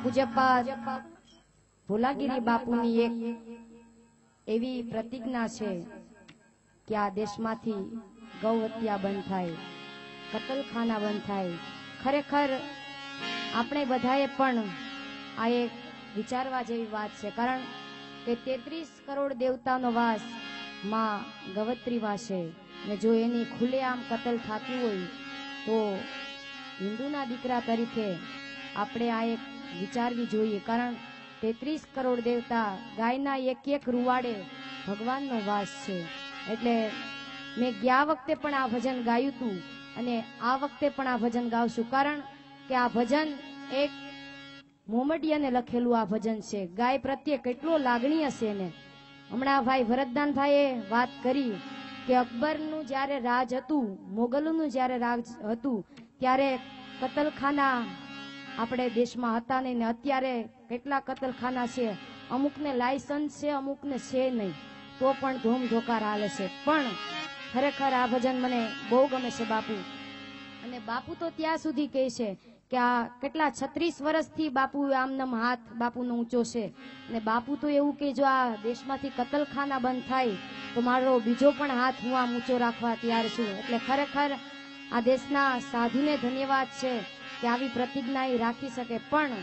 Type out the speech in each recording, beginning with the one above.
પૂજ્યપાદ ભોલાગીરી બાપુની એક એવી પ્રતિજ્ઞા છે કે આ દેશમાંથી ગૌ હત્યા બંધ થાય, કતલખાના બંધ થાય. ખરેખર આપણે બધાએ પણ આ એક વિચારવા જેવી વાત છે, કારણ કે 33 કરોડ દેવતાનો વાસ માં ગવત્રી વાસે ને જો એની ખુલ્લેઆમ કતલ થતી હોય તો હિન્દુના દીકરા તરીકે આપણે આ એક વિચારવી જોઈએ. કારણ 33 કરોડ દેવતા ગાયના એક એક રૂવાડે ભગવાનનો વાસ છે. એટલે મેં ગયા વખતે પણ આ ભજન ગાયું હતું અને આ વખતે પણ આ ભજન ગાવશું, કારણ કે આ ભજન એક મોમડિયાને લખેલું આ ભજન છે. ગાય પ્રત્યે કેટલો લાગણી હશે ને. હમણાં ભાઈ ભરતદાનભાઈએ વાત કરી કે અકબરનું જ્યારે રાજ હતું, મોગલોનું જ્યારે રાજ હતું ત્યારે કતલખાના આપણે દેશમાં હતા નહીં, ને અત્યારે કેટલા કતલખાના છે. અમુકને લાયસન્સ છે, અમુકને છે નહીં, તો પણ ધૂમધોકાર હાલે છે. પણ ખરેખર આ ભજન મને બહુ ગમે છે બાપુ. અને બાપુ તો ત્યાં સુધી કહે છે કે આ કેટલા 36 વર્ષથી બાપુ આમનામ હાથ બાપુનો ઊંચો છે. અને બાપુ તો એવું કે જો આ દેશમાંથી કતલખાના બંધ થાય તો મારો બીજો પણ હાથ હું આમ ઊંચો રાખવા તૈયાર છું. એટલે ખરેખર આ દેશના સાધુને ધન્યવાદ છે કે આવી પ્રતિજ્ઞા એ રાખી શકે. પણ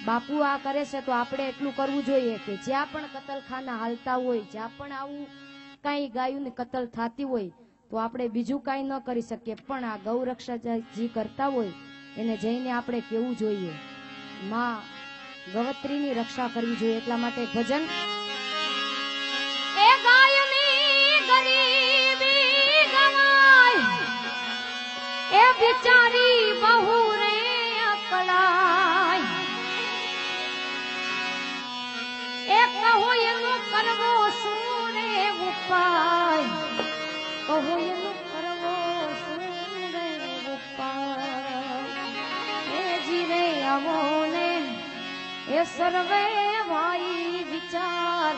બાપુ આ કરે છે તો આપણે એટલું કરવું જોઈએ કે જ્યાં પણ કતલખાના હાલતા હોય, જ્યાં પણ આવું કઈ ગાયોની કતલ થતી હોય તો આપણે બીજું કાંઈ ન કરી શકીએ, પણ આ ગૌરક્ષા જે કરતા હોય એને જઈને આપણે કેવું જોઈએ, માં ગવત્રીની રક્ષા કરવી જોઈએ. એટલા માટે ભજન એ ગાયની ગરીબી ગવાય એ બિચારી બહુ રે અકળાય, એ કહો એનું કરવો શું રે ઉપાય, કહો એનું કરવો શું રે ઉપાય, એ જીરે આવો ને એ સર્વે ભાઈ વિચાર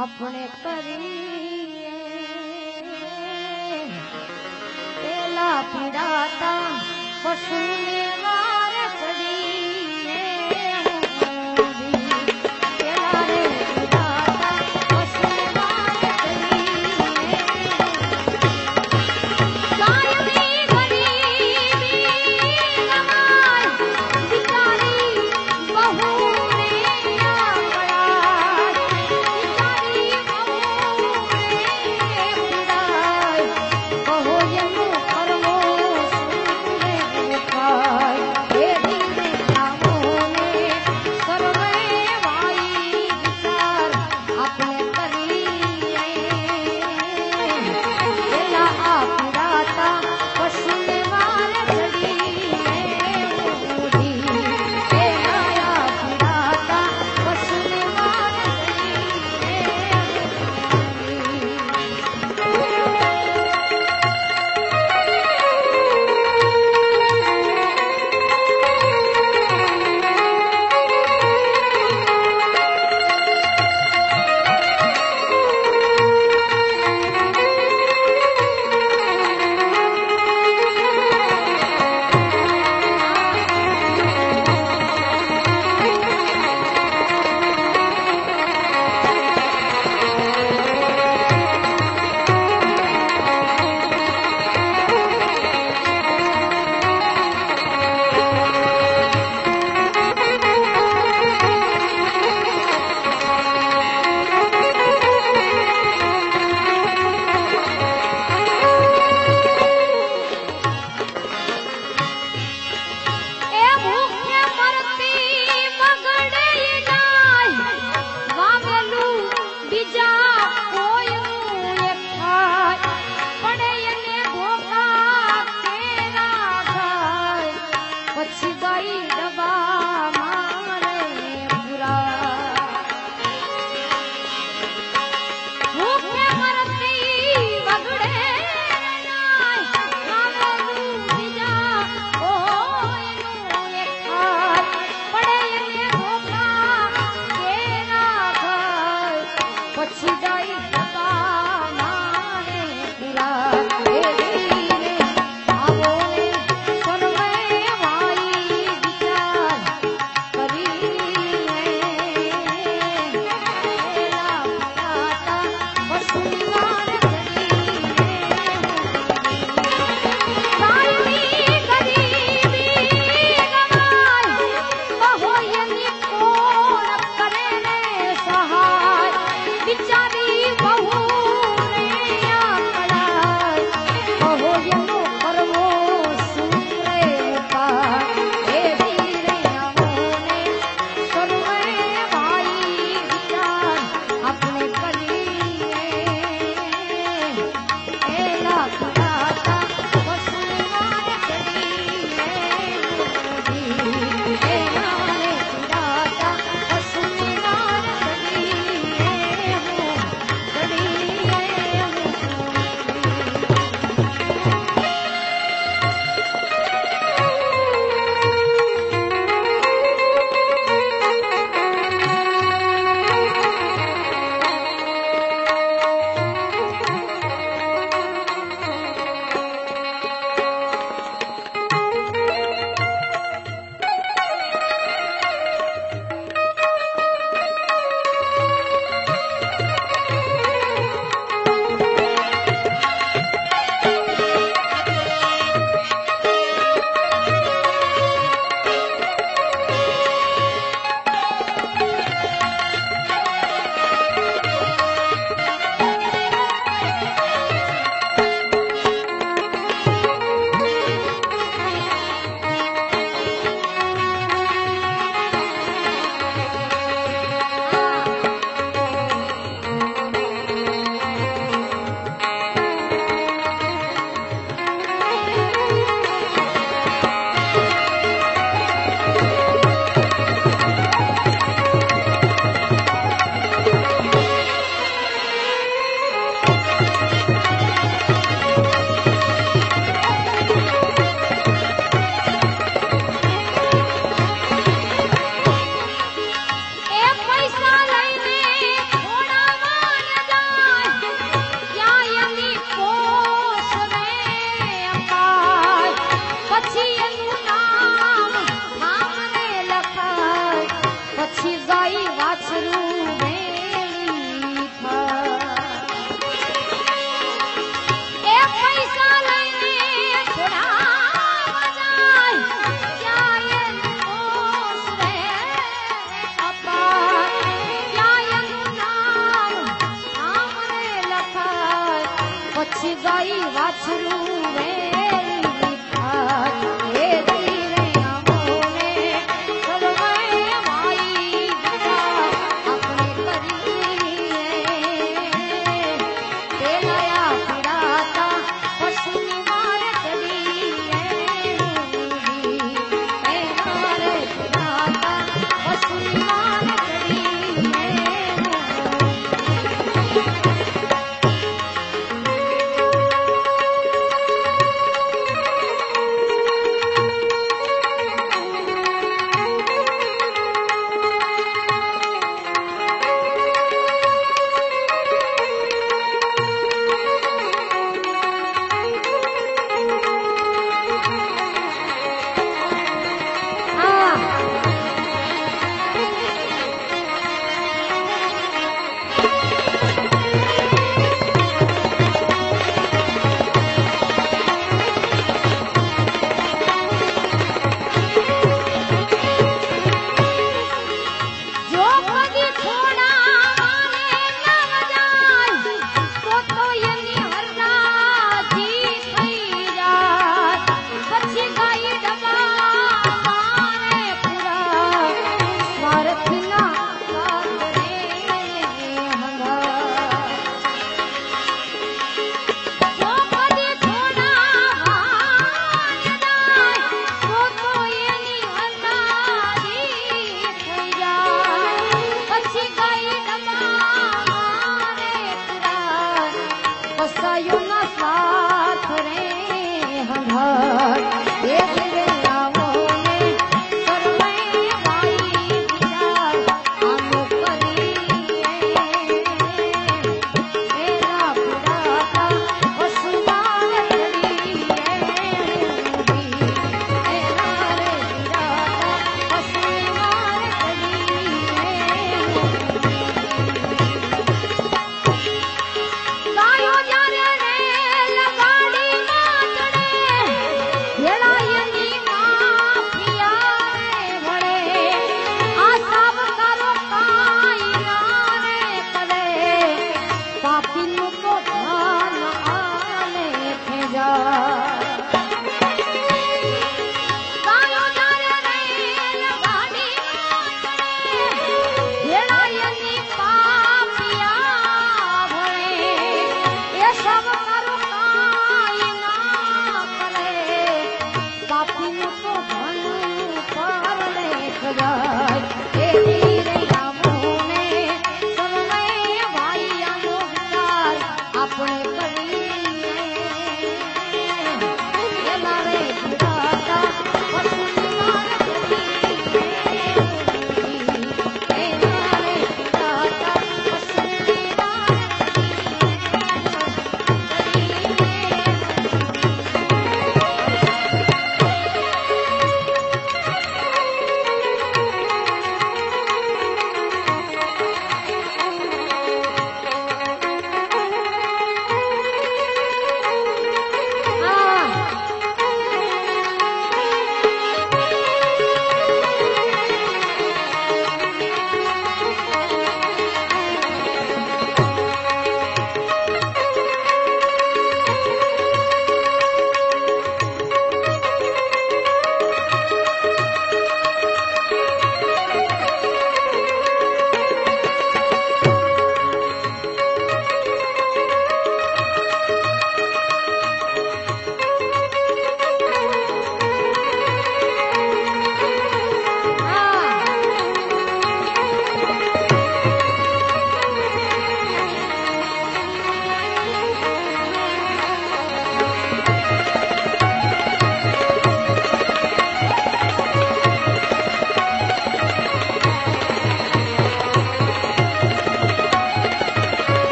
આપણે કરીએ. પેલા પીડાતા પશુને વાર ચડીએ, પેલા રે પીડાતા પશુને વાર ચડીએ. ગાયની ગરીબી ગવાય બિચારી બહુ રે અકળાય, બિચારી બહુ રે પીડાય, કહો એનું કરવો શું રે ઉપાય.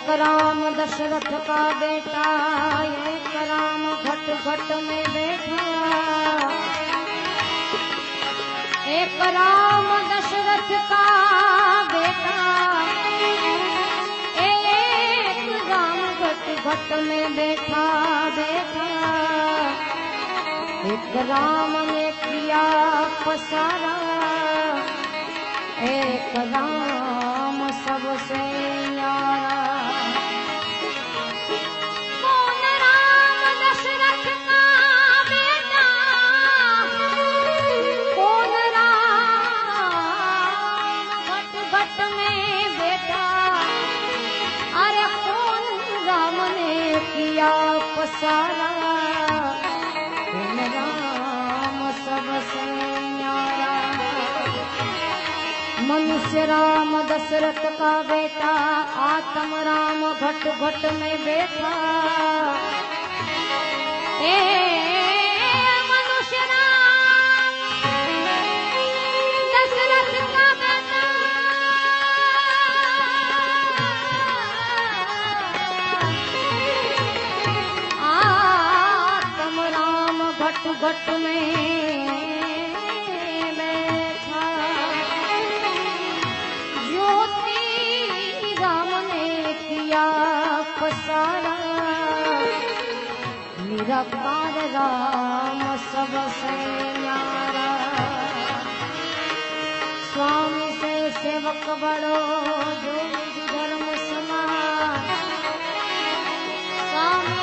एक राम दशरथ का बेटा, एक राम घट घट में बैठा। एक राम दशरथ का बेटा, एक राम घट घट में बैठा बैठा। एक राम ने किया पसारा, एक राम सबसे न्यारा। कौन राम दशरथ का बेटा, कौन राम घट घट में बैठा। अरे कौन राम ने किया पसारा, कौन राम सबसे न्यारा। मनुष्य राम दशरथ का बेटा, आत्म राम घट घट में बैठा। मनुष्य राम दशरथ का बेटा, आत्म राम घट घट में पसारा। निराकार राम सबसे न्यारा। स्वामी से सेवक बड़ो, जो धर्म समान। स्वामी